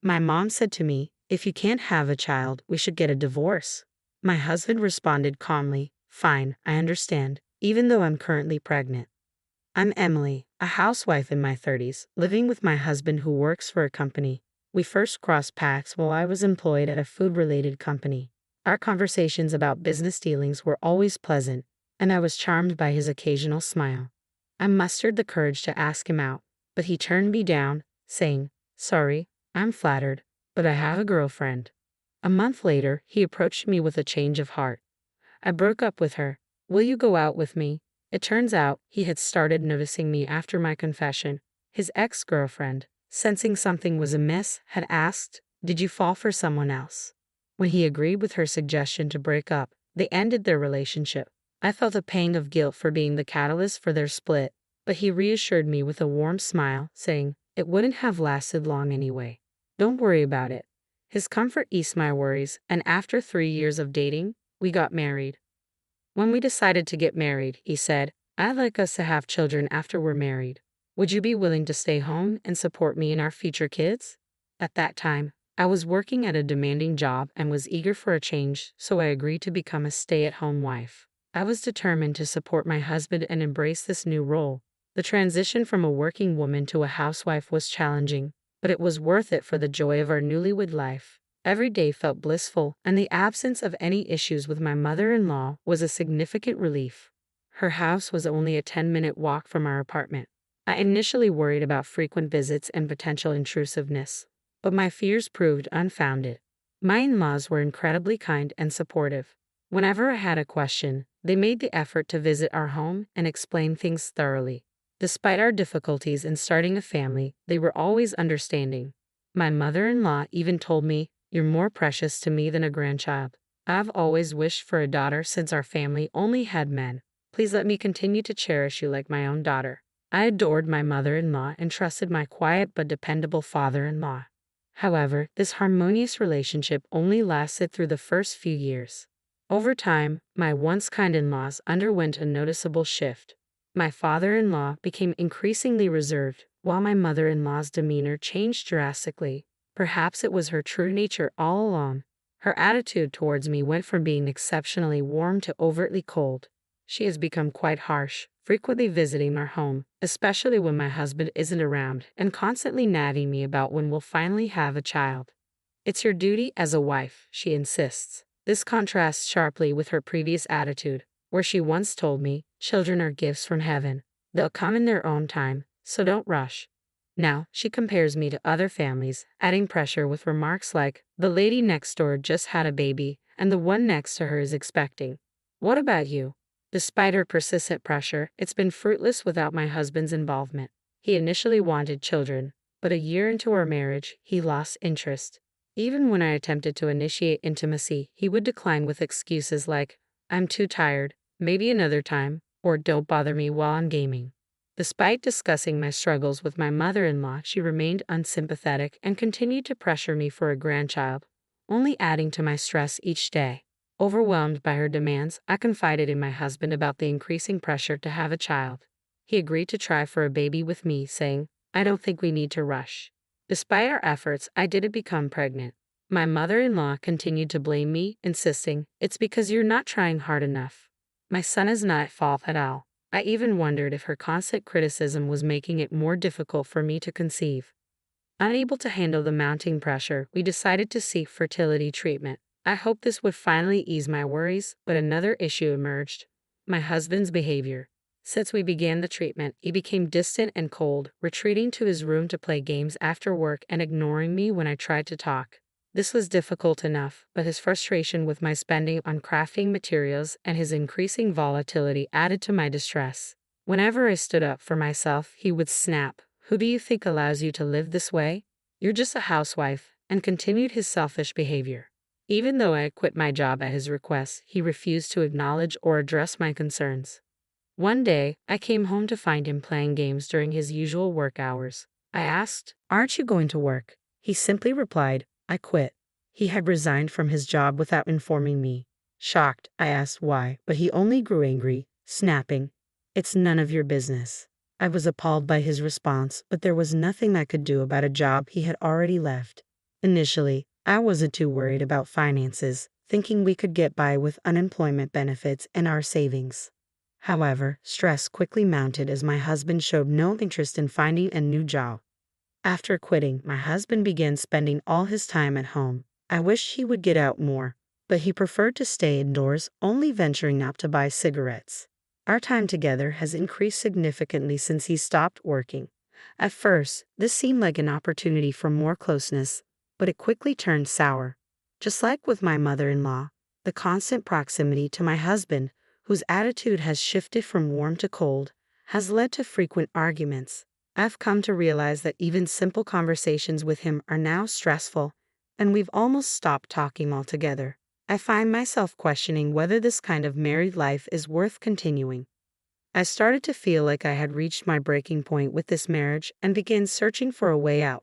My mom said to me, "If you can't have a child, we should get a divorce." My husband responded calmly, "Fine, I understand, even though I'm currently pregnant." I'm Emily, a housewife in my 30s, living with my husband who works for a company. We first crossed paths while I was employed at a food-related company. Our conversations about business dealings were always pleasant, and I was charmed by his occasional smile. I mustered the courage to ask him out, but he turned me down, saying, "Sorry, I'm flattered, but I have a girlfriend." A month later, he approached me with a change of heart. I broke up with her. "Will you go out with me?" It turns out he had started noticing me after my confession. His ex-girlfriend, sensing something was amiss, had asked, "Did you fall for someone else?" When he agreed with her suggestion to break up, they ended their relationship. I felt a pang of guilt for being the catalyst for their split, but he reassured me with a warm smile, saying, "It wouldn't have lasted long anyway. Don't worry about it." His comfort eased my worries, and after 3 years of dating, we got married. When we decided to get married, he said, "I'd like us to have children after we're married. Would you be willing to stay home and support me and our future kids?" At that time, I was working at a demanding job and was eager for a change, so I agreed to become a stay-at-home wife. I was determined to support my husband and embrace this new role. The transition from a working woman to a housewife was challenging, but it was worth it for the joy of our newlywed life. Every day felt blissful, and the absence of any issues with my mother-in-law was a significant relief. Her house was only a 10-minute walk from our apartment. I initially worried about frequent visits and potential intrusiveness, but my fears proved unfounded. My in-laws were incredibly kind and supportive. Whenever I had a question, they made the effort to visit our home and explain things thoroughly. Despite our difficulties in starting a family, they were always understanding. My mother-in-law even told me, "You're more precious to me than a grandchild. I've always wished for a daughter since our family only had men. Please let me continue to cherish you like my own daughter." I adored my mother-in-law and trusted my quiet but dependable father-in-law. However, this harmonious relationship only lasted through the first few years. Over time, my once kind in-laws underwent a noticeable shift. My father-in-law became increasingly reserved, while my mother-in-law's demeanor changed drastically. Perhaps it was her true nature all along. Her attitude towards me went from being exceptionally warm to overtly cold. She has become quite harsh, frequently visiting our home, especially when my husband isn't around, and constantly nagging me about when we'll finally have a child. "It's your duty as a wife," she insists. This contrasts sharply with her previous attitude, where she once told me, "Children are gifts from heaven. They'll come in their own time, so don't rush." Now, she compares me to other families, adding pressure with remarks like, "The lady next door just had a baby, and the one next to her is expecting. What about you?" Despite her persistent pressure, it's been fruitless without my husband's involvement. He initially wanted children, but a year into our marriage, he lost interest. Even when I attempted to initiate intimacy, he would decline with excuses like, "I'm too tired, maybe another time," or "Don't bother me while I'm gaming." Despite discussing my struggles with my mother-in-law, she remained unsympathetic and continued to pressure me for a grandchild, only adding to my stress each day. Overwhelmed by her demands, I confided in my husband about the increasing pressure to have a child. He agreed to try for a baby with me, saying, "I don't think we need to rush." Despite our efforts, I didn't become pregnant. My mother-in-law continued to blame me, insisting, "It's because you're not trying hard enough. My son is not at fault at all." I even wondered if her constant criticism was making it more difficult for me to conceive. Unable to handle the mounting pressure, we decided to seek fertility treatment. I hoped this would finally ease my worries, but another issue emerged: my husband's behavior. Since we began the treatment, he became distant and cold, retreating to his room to play games after work and ignoring me when I tried to talk. This was difficult enough, but his frustration with my spending on crafting materials and his increasing volatility added to my distress. Whenever I stood up for myself, he would snap, "Who do you think allows you to live this way? You're just a housewife," and continued his selfish behavior. Even though I had quit my job at his request, he refused to acknowledge or address my concerns. One day, I came home to find him playing games during his usual work hours. I asked, "Aren't you going to work?" He simply replied, "I quit." He had resigned from his job without informing me. Shocked, I asked why, but he only grew angry, snapping, "It's none of your business." I was appalled by his response, but there was nothing I could do about a job he had already left. Initially, I wasn't too worried about finances, thinking we could get by with unemployment benefits and our savings. However, stress quickly mounted as my husband showed no interest in finding a new job. After quitting, my husband began spending all his time at home. I wished he would get out more, but he preferred to stay indoors, only venturing out to buy cigarettes. Our time together has increased significantly since he stopped working. At first, this seemed like an opportunity for more closeness, but it quickly turned sour. Just like with my mother-in-law, the constant proximity to my husband, whose attitude has shifted from warm to cold, has led to frequent arguments. I've come to realize that even simple conversations with him are now stressful, and we've almost stopped talking altogether. I find myself questioning whether this kind of married life is worth continuing. I started to feel like I had reached my breaking point with this marriage and began searching for a way out.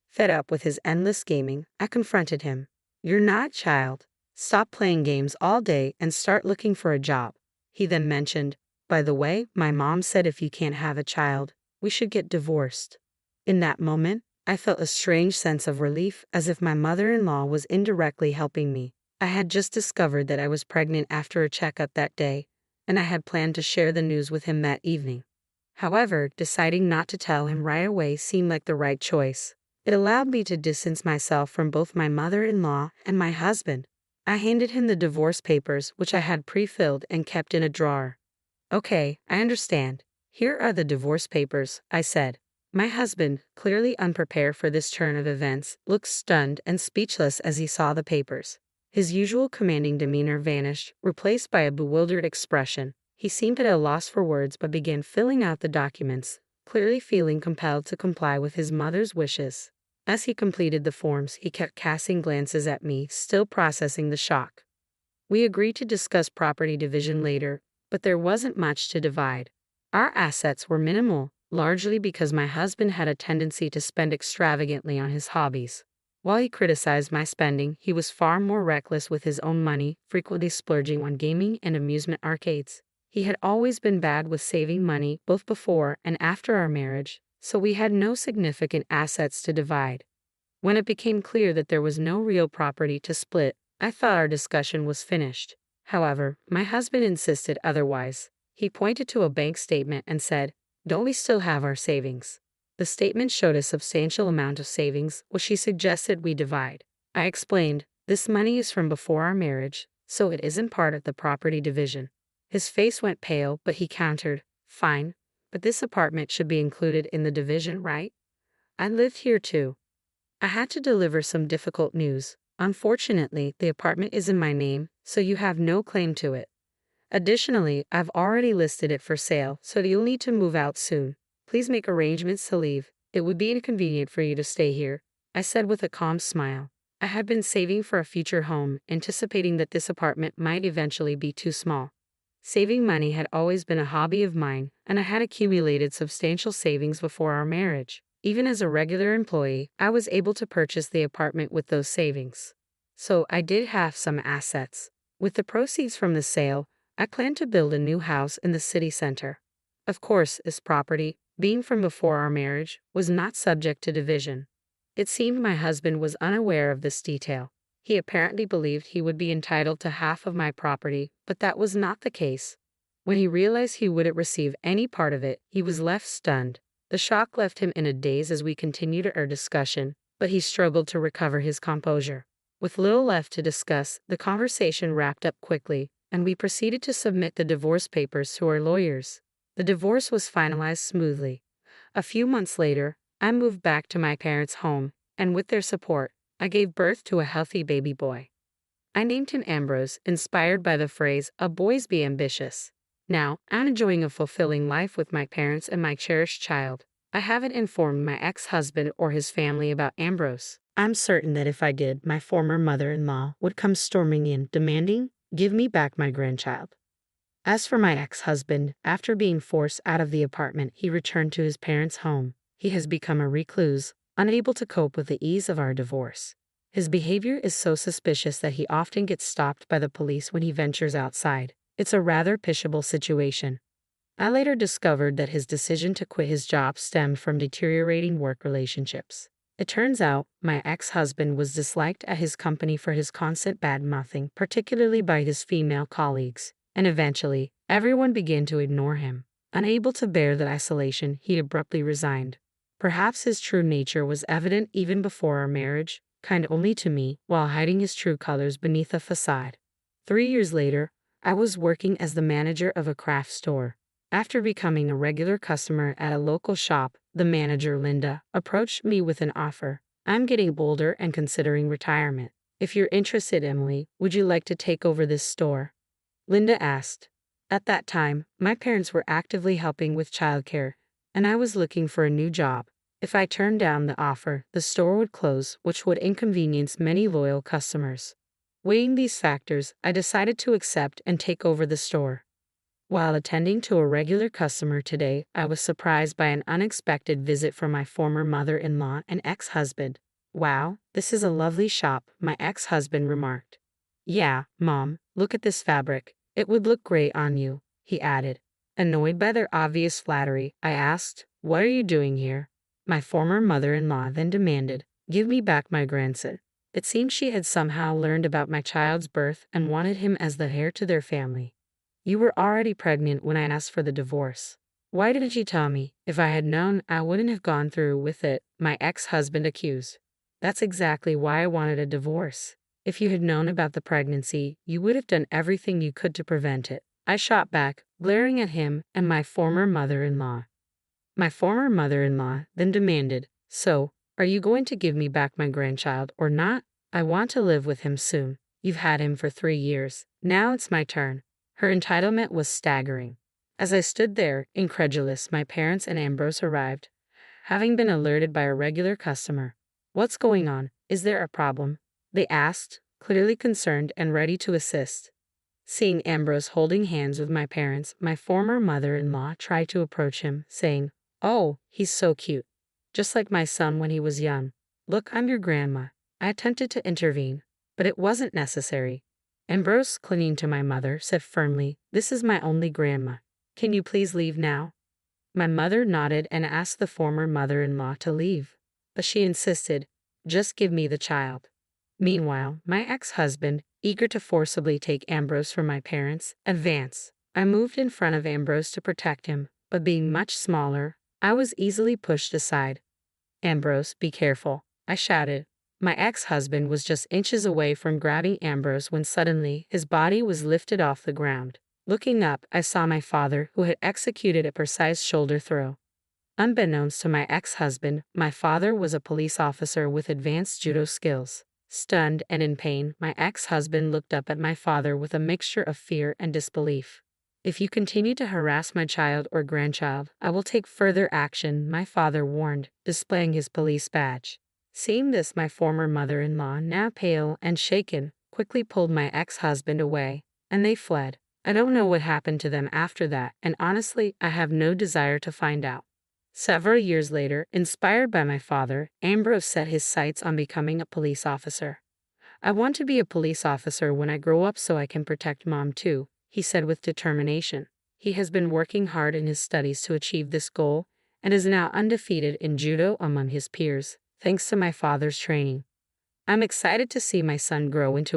Fed up with his endless gaming, I confronted him. "You're not a child. Stop playing games all day and start looking for a job." He then mentioned, "By the way, my mom said if you can't have a child, we should get divorced." In that moment, I felt a strange sense of relief, as if my mother-in-law was indirectly helping me. I had just discovered that I was pregnant after a checkup that day, and I had planned to share the news with him that evening. However, deciding not to tell him right away seemed like the right choice. It allowed me to distance myself from both my mother-in-law and my husband. I handed him the divorce papers, which I had pre-filled and kept in a drawer. "Okay, I understand. Here are the divorce papers," I said. My husband, clearly unprepared for this turn of events, looked stunned and speechless as he saw the papers. His usual commanding demeanor vanished, replaced by a bewildered expression. He seemed at a loss for words but began filling out the documents, clearly feeling compelled to comply with his mother's wishes. As he completed the forms, he kept casting glances at me, still processing the shock. We agreed to discuss property division later, but there wasn't much to divide. Our assets were minimal, largely because my husband had a tendency to spend extravagantly on his hobbies. While he criticized my spending, he was far more reckless with his own money, frequently splurging on gaming and amusement arcades. He had always been bad with saving money, both before and after our marriage, so we had no significant assets to divide. When it became clear that there was no real property to split, I thought our discussion was finished. However, my husband insisted otherwise. He pointed to a bank statement and said, "Don't we still have our savings?" The statement showed a substantial amount of savings, which he suggested we divide. I explained, "This money is from before our marriage, so it isn't part of the property division." His face went pale, but he countered, "Fine, but this apartment should be included in the division, right? I lived here too." I had to deliver some difficult news. "Unfortunately, the apartment is in my name, so you have no claim to it. Additionally, I've already listed it for sale, so you'll need to move out soon. Please make arrangements to leave. It would be inconvenient for you to stay here," I said with a calm smile. I had been saving for a future home, anticipating that this apartment might eventually be too small. Saving money had always been a hobby of mine, and I had accumulated substantial savings before our marriage. Even as a regular employee, I was able to purchase the apartment with those savings. So I did have some assets. With the proceeds from the sale, I planned to build a new house in the city center. Of course, this property, being from before our marriage, was not subject to division. It seemed my husband was unaware of this detail. He apparently believed he would be entitled to half of my property, but that was not the case. When he realized he wouldn't receive any part of it, he was left stunned. The shock left him in a daze as we continued our discussion, but he struggled to recover his composure. With little left to discuss, the conversation wrapped up quickly, and we proceeded to submit the divorce papers to our lawyers. The divorce was finalized smoothly. A few months later, I moved back to my parents' home, and with their support, I gave birth to a healthy baby boy. I named him Ambrose, inspired by the phrase, "A boys be ambitious." Now, I'm enjoying a fulfilling life with my parents and my cherished child. I haven't informed my ex-husband or his family about Ambrose. I'm certain that if I did, my former mother-in-law would come storming in, demanding, "Give me back my grandchild." As for my ex-husband, after being forced out of the apartment, he returned to his parents' home. He has become a recluse, unable to cope with the ease of our divorce. His behavior is so suspicious that he often gets stopped by the police when he ventures outside. It's a rather pitiable situation. I later discovered that his decision to quit his job stemmed from deteriorating work relationships. It turns out my ex-husband was disliked at his company for his constant bad-mouthing, particularly by his female colleagues, and eventually, everyone began to ignore him. Unable to bear the isolation, he abruptly resigned. Perhaps his true nature was evident even before our marriage, kind only to me, while hiding his true colors beneath a facade. 3 years later, I was working as the manager of a craft store. After becoming a regular customer at a local shop, the manager, Linda, approached me with an offer. I'm getting older and considering retirement. If you're interested, Emily, would you like to take over this store? Linda asked. At that time, my parents were actively helping with childcare, and I was looking for a new job. If I turned down the offer, the store would close, which would inconvenience many loyal customers. Weighing these factors, I decided to accept and take over the store. While attending to a regular customer today, I was surprised by an unexpected visit from my former mother-in-law and ex-husband. Wow, this is a lovely shop, my ex-husband remarked. Yeah, Mom, look at this fabric. It would look great on you, he added. Annoyed by their obvious flattery, I asked, what are you doing here? My former mother-in-law then demanded, give me back my grandson. It seemed she had somehow learned about my child's birth and wanted him as the heir to their family. You were already pregnant when I asked for the divorce. Why didn't you tell me? If I had known, I wouldn't have gone through with it, my ex-husband accused. That's exactly why I wanted a divorce. If you had known about the pregnancy, you would have done everything you could to prevent it. I shot back, glaring at him and my former mother-in-law. My former mother-in-law then demanded, so, are you going to give me back my grandchild or not? I want to live with him soon. You've had him for 3 years. Now it's my turn. Her entitlement was staggering. As I stood there, incredulous, my parents and Ambrose arrived, having been alerted by a regular customer. What's going on? Is there a problem? They asked, clearly concerned and ready to assist. Seeing Ambrose holding hands with my parents, my former mother-in-law tried to approach him, saying, oh, he's so cute. Just like my son when he was young. Look, I'm your grandma. I attempted to intervene, but it wasn't necessary. Ambrose, clinging to my mother, said firmly, this is my only grandma. Can you please leave now? My mother nodded and asked the former mother-in-law to leave, but she insisted, just give me the child. Meanwhile, my ex-husband, eager to forcibly take Ambrose from my parents, advanced. I moved in front of Ambrose to protect him, but being much smaller, I was easily pushed aside. Ambrose, be careful, I shouted. My ex-husband was just inches away from grabbing Ambrose when suddenly his body was lifted off the ground. Looking up, I saw my father, who had executed a precise shoulder throw. Unbeknownst to my ex-husband, my father was a police officer with advanced judo skills. Stunned and in pain, my ex-husband looked up at my father with a mixture of fear and disbelief. If you continue to harass my child or grandchild, I will take further action, my father warned, displaying his police badge. Seeing this, my former mother-in-law, now pale and shaken, quickly pulled my ex-husband away, and they fled. I don't know what happened to them after that, and honestly, I have no desire to find out. Several years later, inspired by my father, Ambrose set his sights on becoming a police officer. I want to be a police officer when I grow up so I can protect Mom too, he said with determination. He has been working hard in his studies to achieve this goal, and is now undefeated in judo among his peers, thanks to my father's training. I'm excited to see my son grow into a